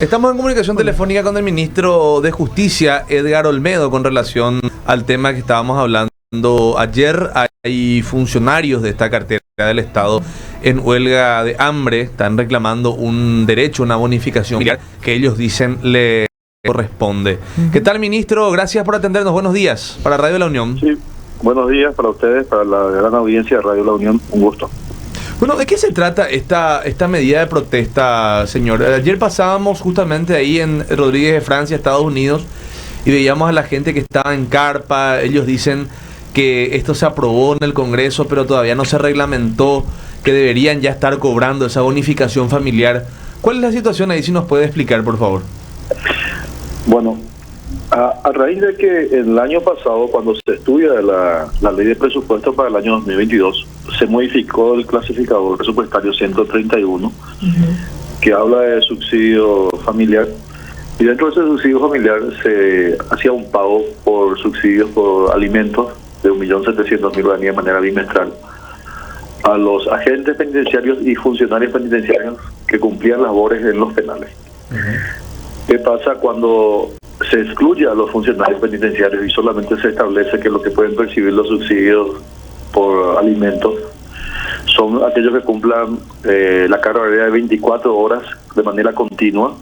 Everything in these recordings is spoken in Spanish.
Estamos en comunicación telefónica con el ministro de Justicia, Edgar Olmedo, con relación al tema que estábamos hablando ayer. Hay funcionarios de esta cartera del Estado en huelga de hambre, están reclamando un derecho, una bonificación que ellos dicen le corresponde. ¿Qué tal, ministro? Gracias por atendernos. Buenos días para Radio La Unión. Sí, buenos días para ustedes, para la gran audiencia de Radio La Unión. Un gusto. Bueno, ¿de qué se trata esta medida de protesta, señor? Ayer pasábamos justamente ahí en Rodríguez de Francia, Estados Unidos, y veíamos a la gente que estaba en carpa. Ellos dicen que esto se aprobó en el Congreso, pero todavía no se reglamentó, que deberían ya estar cobrando esa bonificación familiar. ¿Cuál es la situación ahí? Si nos puede explicar, por favor. Bueno, a raíz de que el año pasado, cuando se estudia la ley de presupuesto para el año 2022, se modificó el clasificador presupuestario 131, que habla de subsidio familiar, y dentro de ese subsidio familiar se hacía un pago por subsidios por alimentos de 1.700.000 guaraníes de manera bimestral a los agentes penitenciarios y funcionarios penitenciarios que cumplían labores en los penales. ¿Qué pasa cuando se excluye a los funcionarios penitenciarios y solamente se establece que lo que pueden percibir los subsidios por alimentos son aquellos que cumplan la carga horaria de 24 horas de manera continua?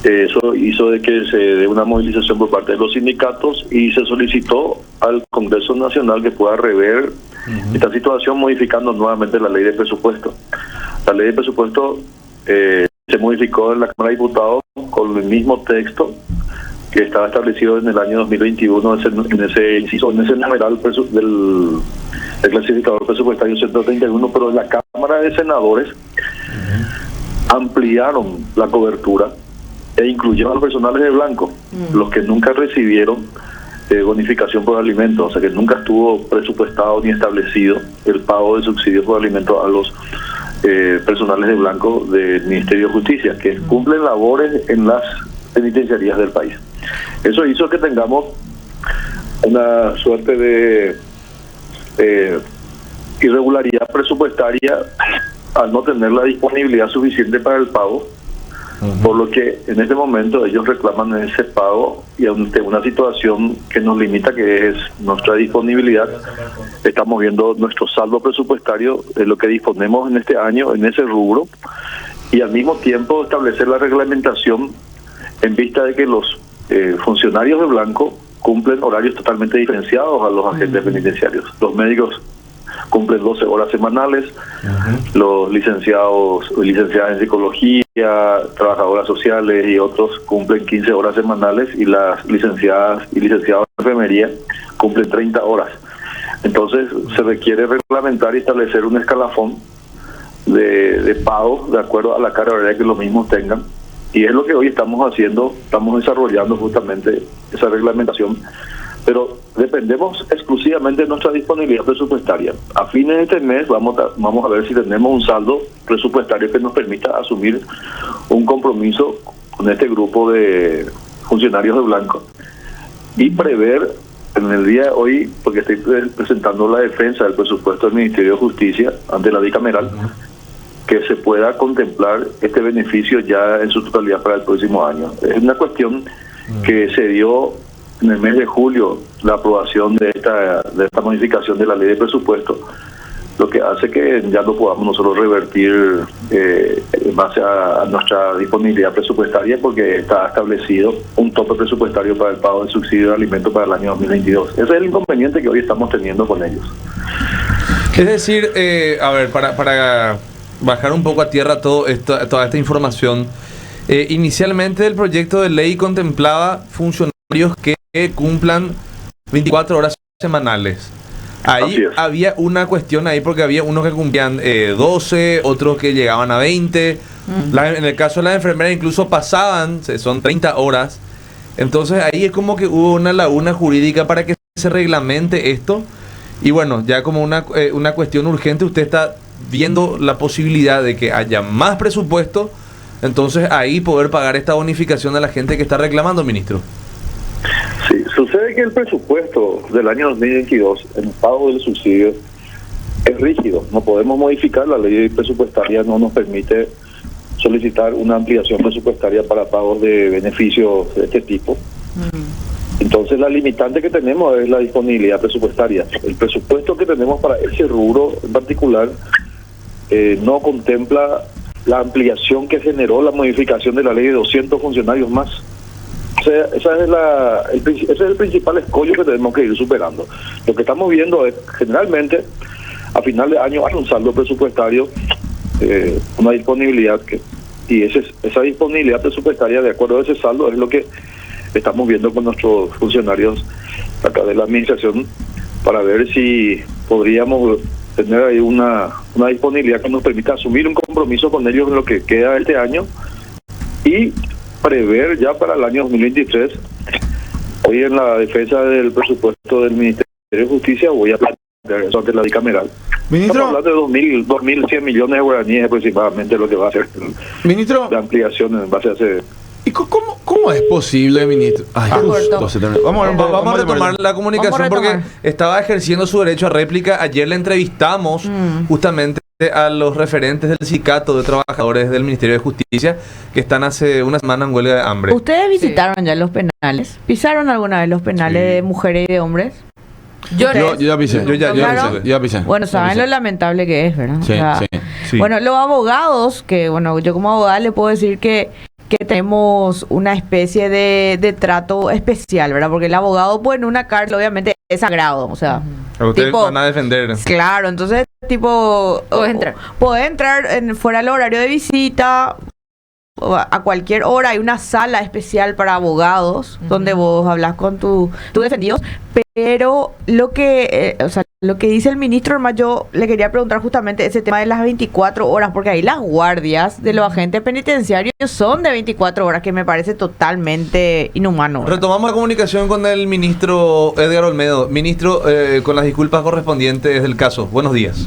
Eso hizo de que se dé una movilización por parte de los sindicatos y se solicitó al Congreso Nacional que pueda rever esta situación modificando nuevamente la ley de presupuesto. La ley de presupuesto se modificó en la Cámara de Diputados con el mismo texto que estaba establecido en el año 2021 en ese numeral del clasificador presupuestario 131, pero en la Cámara de Senadores ampliaron la cobertura e incluyeron a los personales de blanco, los que nunca recibieron bonificación por alimentos, o sea que nunca estuvo presupuestado ni establecido el pago de subsidios por alimentos a los personales de blanco del Ministerio de Justicia, que cumplen labores en las penitenciarías del país. Eso hizo que tengamos una suerte de irregularidad presupuestaria al no tener la disponibilidad suficiente para el pago, por lo que en este momento ellos reclaman ese pago y ante una situación que nos limita, que es nuestra disponibilidad. Estamos viendo nuestro saldo presupuestario, de lo que disponemos en este año en ese rubro, y al mismo tiempo establecer la reglamentación en vista de que los funcionarios de blanco cumplen horarios totalmente diferenciados a los agentes penitenciarios. Los médicos cumplen 12 horas semanales, los licenciadas en psicología, trabajadoras sociales y otros cumplen 15 horas semanales, y las licenciadas y licenciados en enfermería cumplen 30 horas. Entonces se requiere reglamentar y establecer un escalafón de pago de acuerdo a la carga horaria que los mismos tengan, y es lo que hoy estamos haciendo. Estamos desarrollando justamente esa reglamentación, pero dependemos exclusivamente de nuestra disponibilidad presupuestaria. A fines de este mes vamos a ver si tenemos un saldo presupuestario que nos permita asumir un compromiso con este grupo de funcionarios de blanco y prever en el día de hoy, porque estoy presentando la defensa del presupuesto del Ministerio de Justicia ante la bicameral, que se pueda contemplar este beneficio ya en su totalidad para el próximo año. Es una cuestión que se dio en el mes de julio, la aprobación de esta modificación de la ley de presupuesto, lo que hace que ya no podamos nosotros revertir en base a nuestra disponibilidad presupuestaria, porque está establecido un tope presupuestario para el pago de subsidio de alimentos para el año 2022. Ese es el inconveniente que hoy estamos teniendo con ellos. Es decir, a ver, para bajar un poco a tierra toda esta información, inicialmente el proyecto de ley contemplaba funcionarios que cumplan 24 horas semanales. Ahí había una cuestión ahí, porque había unos que cumplían 12, otros que llegaban a 20. En el caso de las enfermeras incluso pasaban, son 30 horas. Entonces ahí es como que hubo una laguna jurídica para que se reglamente esto. Y bueno, ya como una cuestión urgente, usted está viendo la posibilidad de que haya más presupuesto, entonces ahí poder pagar esta bonificación a la gente que está reclamando, ministro. Sí, sucede que el presupuesto del año 2022, el pago del subsidio, es rígido. No podemos modificar, la ley presupuestaria no nos permite solicitar una ampliación presupuestaria para pagos de beneficios de este tipo. Entonces la limitante que tenemos es la disponibilidad presupuestaria. El presupuesto que tenemos para ese rubro en particular no contempla la ampliación que generó la modificación de la ley de 200 funcionarios más. O sea, ese es el principal escollo que tenemos que ir superando. Lo que estamos viendo es, generalmente, a final de año hay un saldo presupuestario, una disponibilidad y esa disponibilidad presupuestaria, de acuerdo a ese saldo, es lo que estamos viendo con nuestros funcionarios acá de la administración para ver si podríamos tener ahí una disponibilidad que nos permita asumir un compromiso con ellos en lo que queda este año y prever ya para el año 2023. Hoy en la defensa del presupuesto del Ministerio de Justicia voy a plantear eso ante la bicameral. Ministro, estamos hablando de 2.100 millones de guaraníes aproximadamente lo que va a ser ministro, la ampliación en base a ese... ¿Y cómo es posible, ministro? Ay, justo se terminó. Vamos a retomar la comunicación porque estaba ejerciendo su derecho a réplica. Ayer le entrevistamos justamente a los referentes del sindicato de trabajadores del Ministerio de Justicia que están hace una semana en huelga de hambre. ¿Ustedes visitaron ya los penales? ¿Pisaron alguna vez los penales de mujeres y de hombres? Yo ya pisé. Yo ya pisé. Bueno, saben lo lamentable que es, ¿verdad? Sí, o sea, sí. Bueno, los abogados, que bueno, yo como abogada le puedo decir que tenemos una especie de trato especial, ¿verdad? Porque el abogado, pues en una cárcel obviamente es sagrado, o sea... Ustedes tipo, van a defender. Claro, entonces tipo... Podés entrar fuera del horario de visita, a cualquier hora. Hay una sala especial para abogados donde vos hablas con tus defendidos, pero lo que dice el ministro, además yo le quería preguntar justamente ese tema de las 24 horas, porque ahí las guardias de los agentes penitenciarios son de 24 horas, que me parece totalmente inhumano. Retomamos la comunicación con el ministro Edgar Olmedo. Ministro, con las disculpas correspondientes del caso. Buenos días.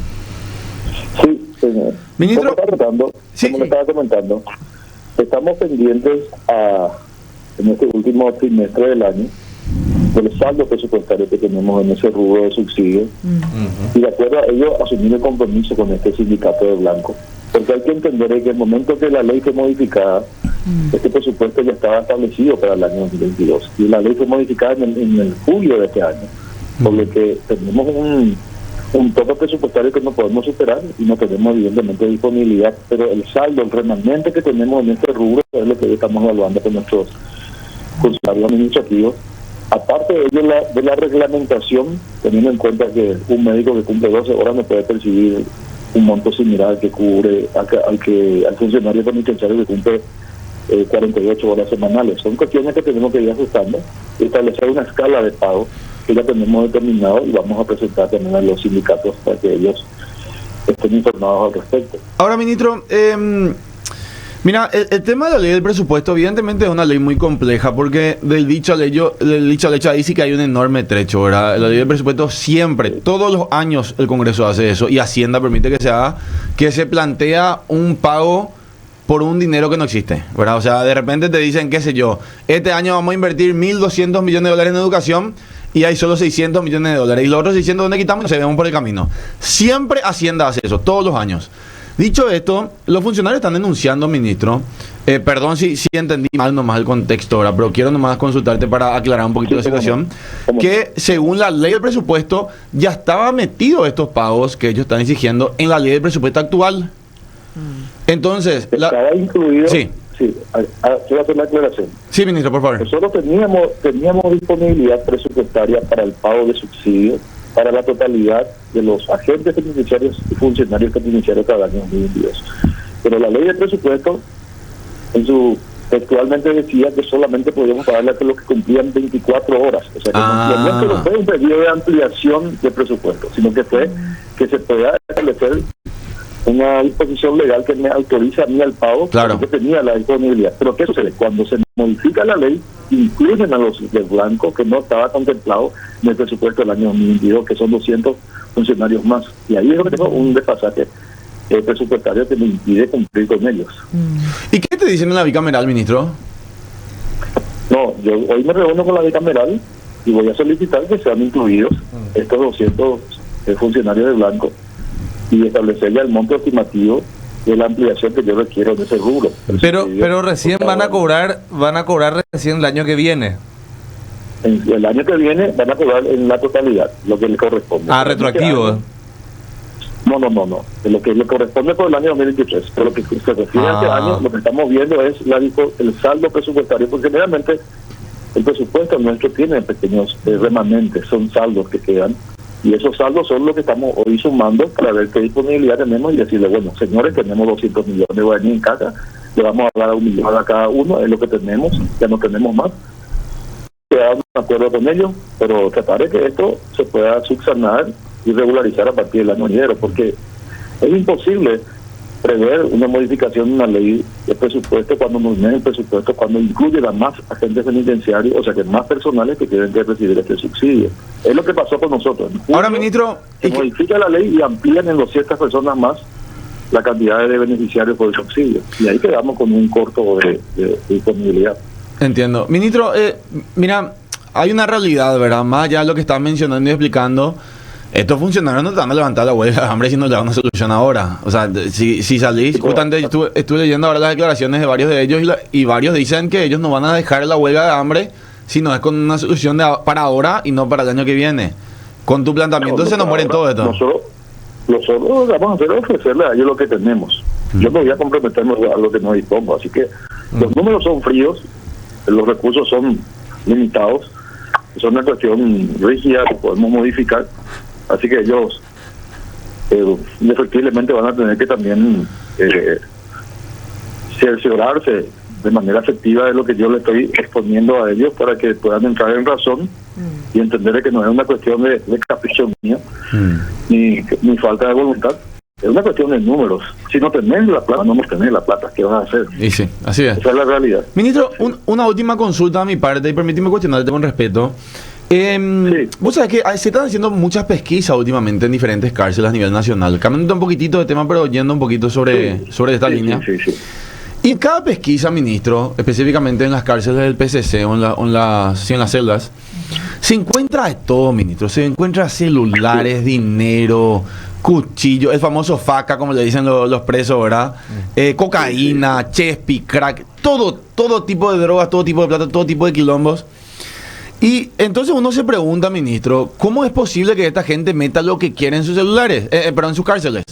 Sí, señor. Ministro, como le estaba comentando, estamos pendientes en este último trimestre del año del saldo presupuestario que tenemos en ese rubro de subsidios y de acuerdo a ello asumir el compromiso con este sindicato de Blanco, porque hay que entender que en el momento que la ley fue modificada, este presupuesto ya estaba establecido para el año 2022 y la ley fue modificada en el julio de este año, por lo que tenemos un tope presupuestario que no podemos superar y no tenemos evidentemente disponibilidad, pero el saldo, el remanente que tenemos en este rubro es lo que hoy estamos evaluando con nuestros funcionarios administrativos. Aparte de ello, de la reglamentación, teniendo en cuenta que un médico que cumple 12 horas no puede percibir un monto similar al que cubre al funcionario penitenciario que cumple 48 horas semanales. Son cuestiones que tenemos que ir ajustando y establecer una escala de pago que ya tenemos determinado y vamos a presentar también a los sindicatos para que ellos estén informados al respecto. Ahora, ministro, mira, el tema de la ley del presupuesto evidentemente es una ley muy compleja porque del dicho al hecho ahí sí que hay un enorme trecho, ¿verdad? La ley del presupuesto siempre, todos los años el Congreso hace eso y Hacienda permite que se haga, que se plantea un pago por un dinero que no existe, ¿verdad? O sea, de repente te dicen, qué sé yo, este año vamos a invertir 1.200 millones de dólares en educación y hay solo 600 millones de dólares y los otros 600 ¿dónde quitamos? Se vemos por el camino. Siempre Hacienda hace eso, todos los años. Dicho esto, los funcionarios están denunciando, ministro, perdón si entendí mal nomás el contexto ahora, pero quiero nomás consultarte para aclarar un poquito la situación, que según la ley del presupuesto ya estaba metido estos pagos que ellos están exigiendo en la ley del presupuesto actual. Entonces, estaba incluido. Sí. Sí, quiero hacer la aclaración. Sí, ministro, por favor. Nosotros teníamos disponibilidad presupuestaria para el pago de subsidios para la totalidad de los agentes penitenciarios y funcionarios penitenciarios cada año 2022. Pero la ley de presupuesto textualmente decía que solamente podíamos pagarle a los que cumplían 24 horas. O sea, que no fue un pedido de ampliación de presupuesto, sino que fue que se podía establecer una disposición legal que me autoriza a mí al pago, claro, que tenía la disponibilidad. Pero ¿qué sucede? Cuando se modifica la ley, incluyen a los de Blanco, que no estaba contemplado en el presupuesto del año 2022, que son 200 funcionarios más. Y ahí es donde tengo un desfasaje presupuestario que me impide cumplir con ellos. ¿Y qué te dicen en la bicameral, ministro? No, yo hoy me reúno con la bicameral y voy a solicitar que sean incluidos estos 200 funcionarios de Blanco y establecer ya el monto estimativo de la ampliación que yo requiero en ese rubro. Pero recién van a cobrar recién el año que viene. El año que viene van a cobrar en la totalidad, lo que le corresponde. Ah, retroactivo. No. De lo que le corresponde por el año 2023. Por lo que se refiere a este año, lo que estamos viendo es el saldo presupuestario, porque generalmente el presupuesto nuestro tiene pequeños remanentes, son saldos que quedan, y esos saldos son los que estamos hoy sumando para ver qué disponibilidad tenemos y decirle, bueno, señores, tenemos 200 millones de guaraníes en casa, le vamos a dar a 1 millón a cada uno, es lo que tenemos, ya no tenemos más. Quedamos de acuerdo con ellos, pero tratar de que esto se pueda subsanar y regularizar a partir del año venidero, porque es imposible prever una modificación de una ley de presupuesto cuando nos den el presupuesto, cuando incluye a más agentes penitenciarios, o sea que más personales que tienen que recibir este subsidio. Es lo que pasó con nosotros. Ahora, ministro, se modifica la ley y amplían en 200 personas más la cantidad de beneficiarios por el subsidio. Y ahí quedamos con un corto de disponibilidad. Entiendo. Ministro, mira, hay una realidad, ¿verdad? Más allá de lo que estás mencionando y explicando, estos funcionarios no te van a levantar la huelga de hambre si no le dan una solución ahora. O sea, si salís, justamente estuve leyendo ahora las declaraciones de varios de ellos y varios dicen que ellos no van a dejar la huelga de hambre si no es con una solución para ahora y no para el año que viene. Con tu planteamiento se nos mueren todos estos. Nosotros vamos a hacer ofrecerle a ellos lo que tenemos. Yo no voy a comprometerme a lo que no dispongo. Así que los números son fríos, los recursos son limitados, son una cuestión rígida que podemos modificar. Así que ellos efectivamente van a tener que también cerciorarse de manera efectiva de lo que yo le estoy exponiendo a ellos para que puedan entrar en razón y entender que no es una cuestión de capricho mío ni falta de voluntad. Es una cuestión de números. Si no tenés la plata, no tenés la plata. ¿Qué vas a hacer? Y sí, así es. Esa es la realidad. Ministro, una última consulta a mi parte y permíteme cuestionarte con respeto. Sí. Vos sabés que se están haciendo muchas pesquisas últimamente en diferentes cárceles a nivel nacional. Cambiando un poquitito de tema, pero yendo un poquito sobre esta línea. Sí. Y en cada pesquisa, ministro, específicamente en las cárceles del PCC o en las celdas, se encuentra de todo, ministro. Se encuentra celulares, dinero, cuchillo, el famoso faca, como le dicen los presos, ¿verdad? Cocaína, chespi, crack, todo tipo de drogas, todo tipo de plata, todo tipo de quilombos. Y entonces uno se pregunta, ministro, ¿cómo es posible que esta gente meta lo que quiere en sus celulares, en sus cárceles?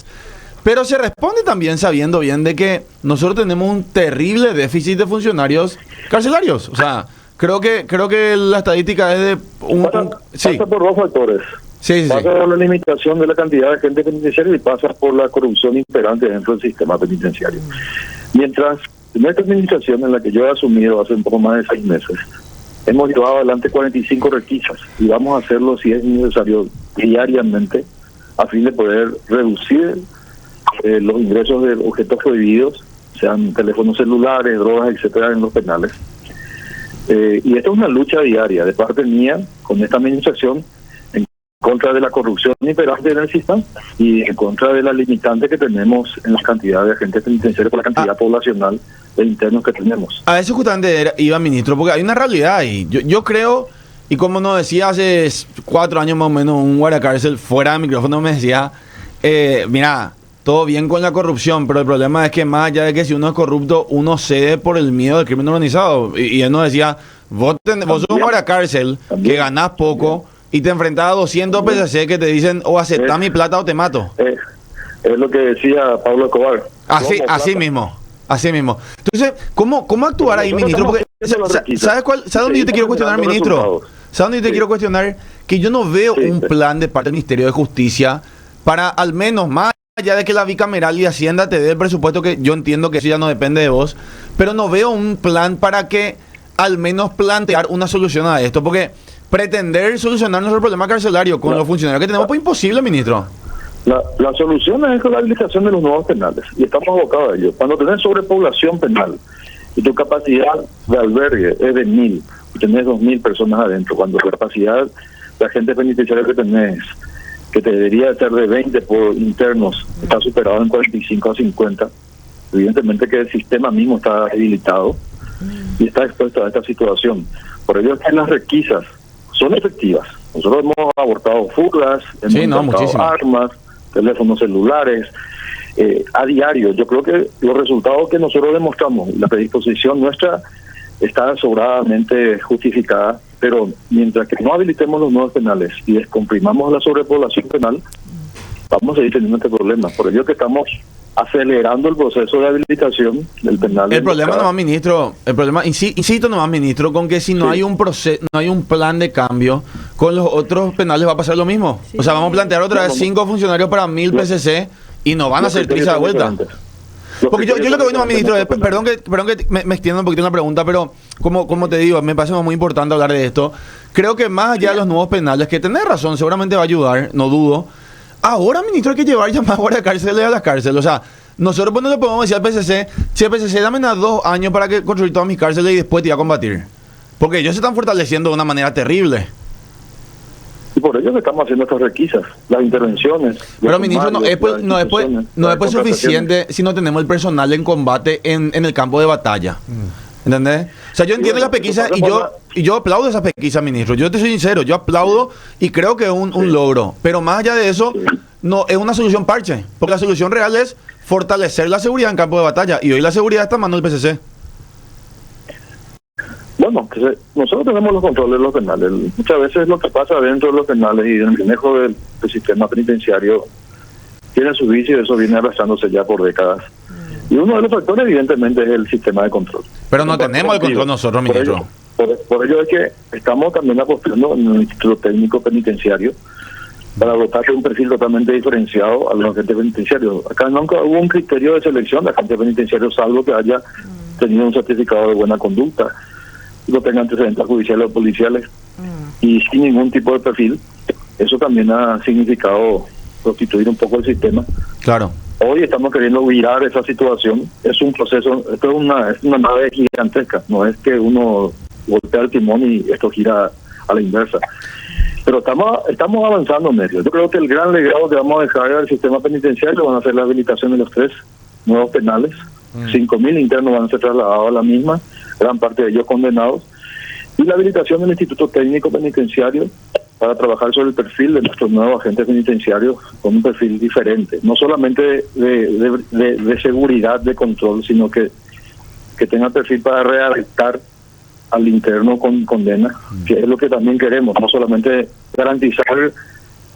Pero se responde también sabiendo bien de que nosotros tenemos un terrible déficit de funcionarios carcelarios. O sea, creo que la estadística es de pasa por dos factores. Sí. Pasa por la limitación de la cantidad de gente penitenciaria y pasa por la corrupción imperante dentro del sistema penitenciario. Mientras en esta administración en la que yo he asumido hace un poco más de 6 meses, hemos llevado adelante 45 requisas y vamos a hacerlo si es necesario diariamente a fin de poder reducir los ingresos de objetos prohibidos, sean teléfonos celulares, drogas, etcétera, en los penales. Y esta es una lucha diaria de parte mía con esta administración en contra de la corrupción imperante en el sistema y en contra de la limitante que tenemos en la cantidad de agentes penitenciarios por la cantidad poblacional de internos que tenemos. A eso justamente iba, ministro, porque hay una realidad ahí. Yo creo, y como nos decía hace 4 años más o menos un guardacárcel fuera de micrófono, me decía, mira, todo bien con la corrupción, pero el problema es que más allá de que si uno es corrupto, uno cede por el miedo del crimen organizado. Y él nos decía, vos sos un guardacárcel que ganás poco y te enfrentás a 200 PCC que te dicen, o aceptá mi plata o te mato. Es lo que decía Pablo Escobar. Así mismo. Entonces, ¿cómo actuar ahí, ministro? Porque, ¿sabes dónde yo te quiero cuestionar, ministro? ¿Sabes dónde yo te quiero cuestionar? Que yo no veo un plan de parte del Ministerio de Justicia para al menos más allá de que la bicameral y Hacienda te dé el presupuesto, que yo entiendo que eso ya no depende de vos, pero no veo un plan para que al menos plantear una solución a esto, porque pretender solucionar nuestro problema carcelario con los funcionarios que tenemos, pues imposible, ministro. La solución es con la habilitación de los nuevos penales y estamos abocados a ello. Cuando tenés sobrepoblación penal y tu capacidad de albergue es de 1.000 y tenés 2.000 personas adentro, cuando la capacidad de agentes penitenciarios que tenés, que te debería ser de 20 por internos, está superado en 45 a 50, evidentemente que el sistema mismo está debilitado y está expuesto a esta situación. Por ello es que las requisas son efectivas. Nosotros hemos abortado fugas, hemos abortado armas, teléfonos celulares, a diario. Yo creo que los resultados que nosotros demostramos, la predisposición nuestra está sobradamente justificada, pero mientras que no habilitemos los nuevos penales y descomprimamos la sobrepoblación penal, vamos a seguir teniendo este problema. Por ello que estamos acelerando el proceso de habilitación del penal. El problema nomás, ministro, el problema, insisto nomás, ministro, con que si no hay un proceso, no hay un plan de cambio, con los otros penales va a pasar lo mismo. O sea, vamos a plantear otra vez 5 funcionarios para 1000 PCC y nos van a hacer triza de vuelta. Porque yo lo que voy nomás, ministro, perdón que me extienda un poquito en la pregunta, pero como te digo, me parece muy importante hablar de esto. Creo que más allá de los nuevos penales, que tenés razón, seguramente va a ayudar, no dudo. Ahora, ministro, hay que llevar ya más guardacárceles a las cárceles. O sea, nosotros pues no le podemos decir al PCC, che, PCC, dame 2 años para que construir todas mis cárceles y después te voy a combatir. Porque ellos se están fortaleciendo de una manera terrible. Y por ello que estamos haciendo estas requisas, las intervenciones. Pero, ministro, no es suficiente si no tenemos el personal en combate en el campo de batalla. ¿Entendés? O sea, yo entiendo las pesquisas y yo aplaudo esas pesquisas, ministro. Yo te soy sincero, yo aplaudo y creo que es un logro. Pero más allá de eso, no es una solución parche. Porque la solución real es fortalecer la seguridad en campo de batalla. Y hoy la seguridad está en manos del PCC. Bueno, nosotros tenemos los controles de los penales. Muchas veces lo que pasa dentro de los penales y en el manejo del sistema penitenciario tiene sus vicios y eso viene arrastrándose ya por décadas. Y uno de los factores, evidentemente, es el sistema de control. Pero no tenemos el control nosotros, ministro. Por ello es que estamos también apostando en el Instituto Técnico Penitenciario para dotar de un perfil totalmente diferenciado a los agentes penitenciarios. Acá nunca hubo un criterio de selección de agentes penitenciarios, salvo que haya tenido un certificado de buena conducta, no tenga antecedentes judiciales o policiales, y sin ningún tipo de perfil. Eso también ha significado prostituir un poco el sistema. Claro. Hoy estamos queriendo virar esa situación. Es un proceso, esto es una nave gigantesca, no es que uno golpea el timón y esto gira a la inversa. Pero estamos avanzando en ello. Yo creo que el gran legado que vamos a dejar al sistema penitenciario van a ser la habilitación de los 3 nuevos penales. 5.000 internos van a ser trasladados a la misma, gran parte de ellos condenados. Y la habilitación del Instituto Técnico Penitenciario para trabajar sobre el perfil de nuestros nuevos agentes penitenciarios con un perfil diferente, no solamente de seguridad, de control, sino que tenga perfil para readaptar al interno con condena, que es lo que también queremos, no solamente garantizar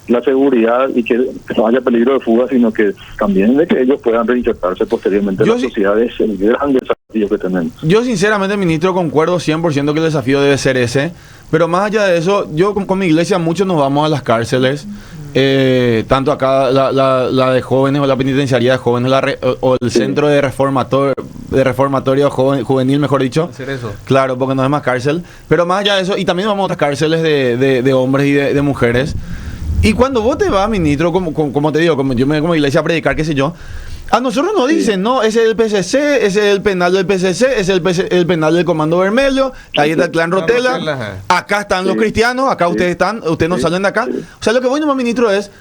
la seguridad y que no haya peligro de fuga, sino que también de que ellos puedan reinsertarse posteriormente en la sociedad. Es el gran desafío que tenemos. Yo sinceramente, ministro, concuerdo 100% que el desafío debe ser ese, pero más allá de eso, yo con mi iglesia muchos nos vamos a las cárceles, tanto acá la de jóvenes o la penitenciaría de jóvenes o el centro de reformatorio juvenil, mejor dicho. Hacer eso. Claro, porque no es más cárcel, pero más allá de eso, y también vamos a otras cárceles de hombres y de mujeres. Y cuando vos te vas, ministro, como te digo, como yo me voy como iglesia a predicar, qué sé yo, a nosotros nos dicen, no, ese es el PCC, ese es el penal del PCC, ese es el penal del Comando Vermelho, ahí está el clan Rotela, acá están los cristianos, acá ustedes no salen de acá. O sea, lo que voy nomás, ministro, es,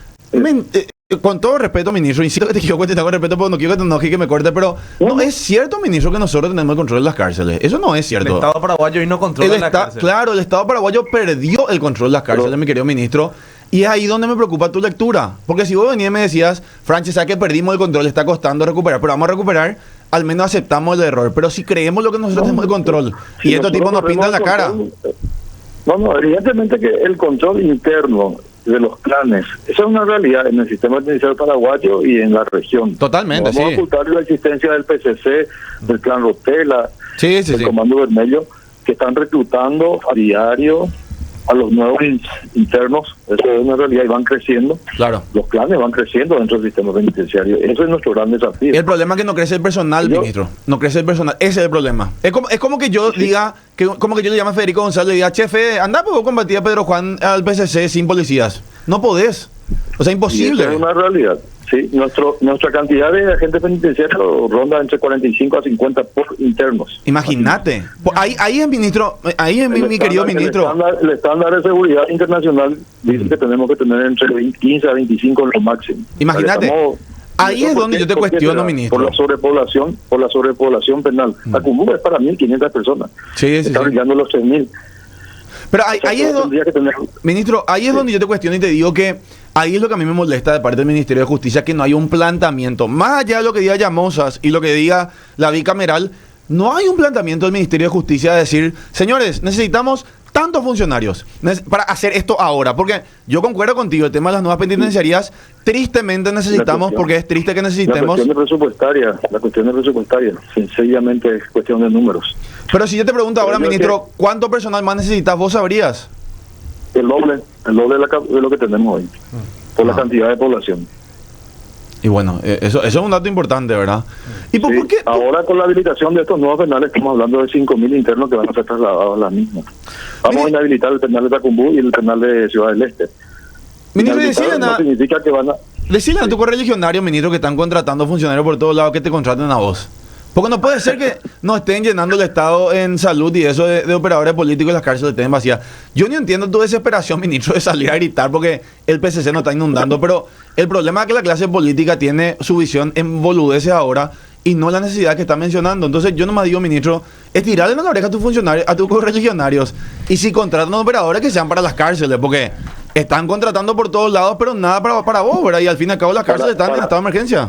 con todo respeto, ministro, insisto que te quiero contestar con respeto, porque no quiero que te enojes y que me corte, pero no es cierto, ministro, que nosotros tenemos el control de las cárceles. Eso no es cierto. El Estado paraguayo hoy no controla la cárcel. Claro, el Estado paraguayo perdió el control de las cárceles, mi querido ministro. Y es ahí donde me preocupa tu lectura. Porque si vos venías y me decías, Franches, que perdimos el control, está costando recuperar, pero vamos a recuperar, al menos aceptamos el error. Pero si creemos lo que nosotros tenemos el control, y estos tipos nos pintan la cara. No, evidentemente que el control interno de los clanes, esa es una realidad en el sistema penitenciario paraguayo y en la región. Totalmente, no vamos a ocultar la existencia del PCC, del clan Rotela, del Comando Vermelho, que están reclutando a diario a los nuevos internos. Eso es una realidad y van creciendo. Claro. Los clanes van creciendo dentro del sistema penitenciario. Eso es nuestro gran desafío. El problema es que no crece el personal, ministro. No crece el personal. Ese es el problema. Es como que yo diga, como que yo le llame a Federico González y diga, chefe, anda, pues vos combatí a Pedro Juan al PCC sin policías. No podés. O sea, imposible. Es una realidad. Sí, nuestra cantidad de agentes penitenciarios ronda entre 45 a 50 por internos. Imagínate. Ahí es, ministro, ahí es mi querido ministro. El estándar de seguridad internacional dice que tenemos que tener entre 15 a 25 lo máximo. Imagínate. Ahí es donde yo te cuestiono, ministro. Por la sobrepoblación penal. La Cumbuga es para 1.500 personas. Sí. Está brillando los 6.000. Pero ahí es donde, tendría que tener... ministro, ahí es donde yo te cuestiono y te digo que ahí es lo que a mí me molesta de parte del Ministerio de Justicia, que no hay un planteamiento. Más allá de lo que diga Llamosas y lo que diga la bicameral, no hay un planteamiento del Ministerio de Justicia de decir, señores, necesitamos tantos funcionarios para hacer esto ahora. Porque yo concuerdo contigo, el tema de las nuevas penitenciarías, tristemente necesitamos, porque es triste que necesitemos... La cuestión es presupuestaria, sencillamente es cuestión de números. Pero si yo te pregunto ahora, ministro, ¿cuánto personal más necesitas? ¿Vos sabrías? El doble de lo que tenemos hoy, por la cantidad de población. Y bueno, eso es un dato importante, ¿verdad? ¿Y por, Sí, por qué? Ahora con la habilitación de estos nuevos penales estamos hablando de 5.000 internos que van a ser trasladados a la misma. Vamos a inhabilitar el penal de Tacumbú y el penal de Ciudad del Este. Ministro, No significa que van a... decirle a tu correligionario, ministro, que están contratando funcionarios por todos lados que te contraten a vos. Porque no puede ser que no estén llenando el Estado en salud y eso de operadores políticos y las cárceles estén vacías. Yo no entiendo tu desesperación, ministro, de salir a gritar porque el PCC no está inundando, pero el problema es que la clase política tiene su visión en boludeces ahora y no la necesidad que está mencionando. Entonces yo nomás digo, ministro, estirarle la oreja a tus funcionarios, a tus correligionarios, y si contratan operadores que sean para las cárceles, porque están contratando por todos lados, pero nada para vos, ¿verdad? Y al fin y al cabo las cárceles están en estado de emergencia.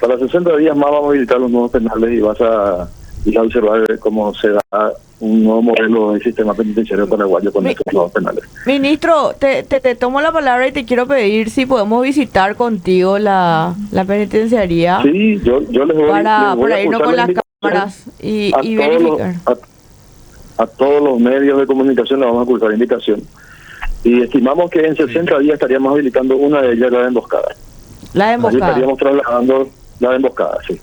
Para 60 días más vamos a habilitar los nuevos penales y vas a ir a observar cómo se da un nuevo modelo del sistema penitenciario paraguayo con estos nuevos penales. Ministro, te tomo la palabra y te quiero pedir si podemos visitar contigo la penitenciaría. Sí, yo les voy, para irnos con las cámaras y verificar. A todos los medios de comunicación le vamos a cursar invitación. Y estimamos que en 60 días estaríamos habilitando una de ellas, la de emboscada. La de emboscada. Estaríamos trasladando la de emboscada, sí.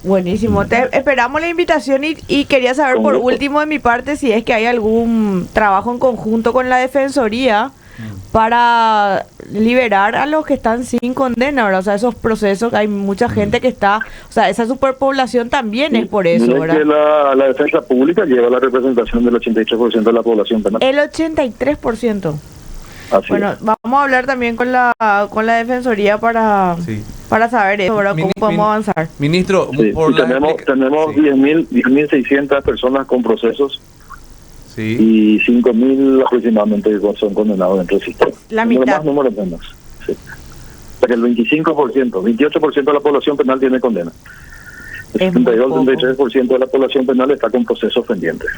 Buenísimo. Te esperamos la invitación y quería saber por último de mi parte si es que hay algún trabajo en conjunto con la Defensoría para liberar a los que están sin condena, ¿verdad? O sea, esos procesos, hay mucha gente que está, o sea, esa superpoblación también es por eso, ¿verdad? Que la defensa pública lleva la representación del 83% de la población penal. El 83%. Así bueno, es. vamos a hablar también con la Defensoría para saber eso, ¿verdad? ¿Cómo podemos avanzar? Ministro, Sí, y tenemos 10.600 personas con procesos y 5.000 aproximadamente que son condenados dentro del sistema. La mitad. Número menos. Sí. O sea que el 28% de la población penal tiene condena. El 72-33% de la población penal está con procesos pendientes.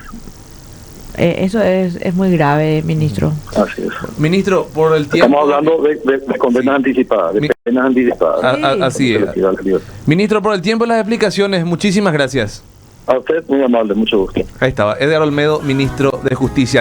Eso es muy grave, ministro. Así es. Ministro, por el tiempo... Estamos hablando de condenas anticipadas, de penas anticipadas. Así es. Ministro, por el tiempo y las explicaciones, muchísimas gracias. A usted, muy amable, mucho gusto. Ahí estaba, Edgar Olmedo, ministro de Justicia.